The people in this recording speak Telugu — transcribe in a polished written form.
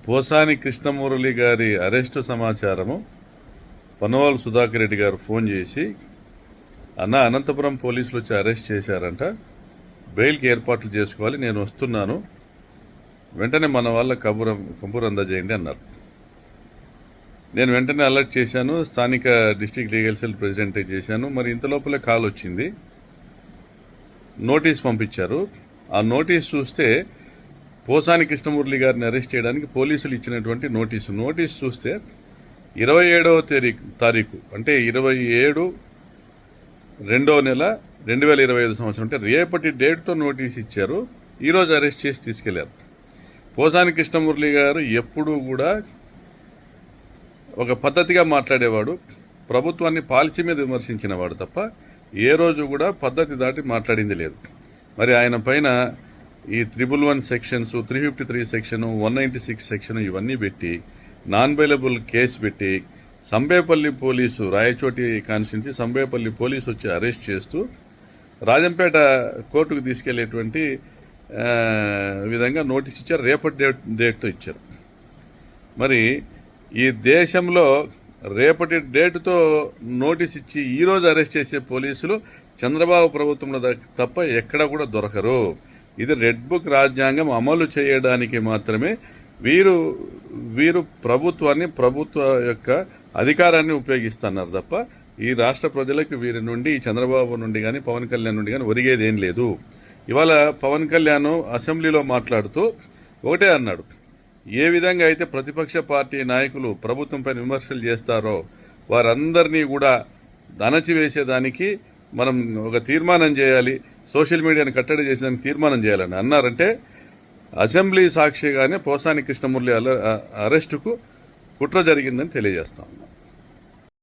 పోసాని కృష్ణమురళి గారి అరెస్టు సమాచారము పనవాళ్ళు సుధాకర్ రెడ్డి గారు ఫోన్ చేసి అనంతపురం పోలీసులు వచ్చి అరెస్ట్ చేశారంట, బెయిల్కి ఏర్పాట్లు చేసుకోవాలి, నేను వస్తున్నాను, వెంటనే మన వాళ్ళ కబురు అందజేయండి అన్నారు. నేను వెంటనే అలర్ట్ చేశాను, స్థానిక డిస్ట్రిక్ట్ లీగల్ సెల్ ప్రెసిడెంట్ చేశాను. మరి ఇంత లోపలే కాల్ వచ్చింది, నోటీస్ పంపించారు. ఆ నోటీస్ చూస్తే పోసాని కృష్ణమురళి గారిని అరెస్ట్ చేయడానికి పోలీసులు ఇచ్చినటువంటి నోటీస్ చూస్తే 27వ తారీఖు అంటే 27/2/2025 సంవత్సరం అంటే రేపటి డేట్తో నోటీస్ ఇచ్చారు. ఈరోజు అరెస్ట్ చేసి తీసుకెళ్లారు. పోసాని కృష్ణమురళి గారు ఎప్పుడూ కూడా ఒక పద్ధతిగా మాట్లాడేవాడు, ప్రభుత్వాన్ని పాలసీ మీద విమర్శించినవాడు తప్ప ఏ రోజు కూడా పద్ధతి దాటి మాట్లాడింది లేదు. మరి ఆయన పైన ఈ 111 సెక్షన్స్, 353 సెక్షన్, 196 సెక్షన్ ఇవన్నీ పెట్టి నాన్ బెయిలబుల్ కేసు పెట్టి Sambepalli police, Rayachoti constituency Sambepalli police వచ్చి అరెస్ట్ చేస్తూ రాజంపేట కోర్టుకు తీసుకెళ్లేటువంటి విధంగా నోటీస్ ఇచ్చారు. రేపటి డేట్తో ఇచ్చారు. మరి ఈ దేశంలో రేపటి డేటుతో నోటీస్ ఇచ్చి ఈరోజు అరెస్ట్ చేసే పోలీసులు చంద్రబాబు ప్రభుత్వంలో తప్ప ఎక్కడ కూడా దొరకరు. ఇది రెడ్ బుక్ రాజ్యాంగం అమలు చేయడానికి మాత్రమే వీరు ప్రభుత్వ యొక్క అధికారాన్ని ఉపయోగిస్తున్నారు తప్ప ఈ రాష్ట్ర ప్రజలకు వీరి నుండి, చంద్రబాబు నుండి కానీ పవన్ కళ్యాణ్ నుండి కానీ ఒరిగేది ఏం లేదు. ఇవాళ పవన్ కళ్యాణ్ అసెంబ్లీలో మాట్లాడుతూ ఒకటే అన్నాడు, ఏ విధంగా అయితే ప్రతిపక్ష పార్టీ నాయకులు ప్రభుత్వంపై విమర్శలు చేస్తారో వారందరినీ కూడా అణచివేసేదానికి మనం ఒక తీర్మానం చేయాలి, సోషల్ మీడియాని కట్టడి చేసేదానికి తీర్మానం చేయాలని అన్నారంటే అసెంబ్లీ సాక్షిగానే పోసాని కృష్ణమురళి అరెస్టుకు కుట్ర జరిగిందని తెలియజేస్తాం.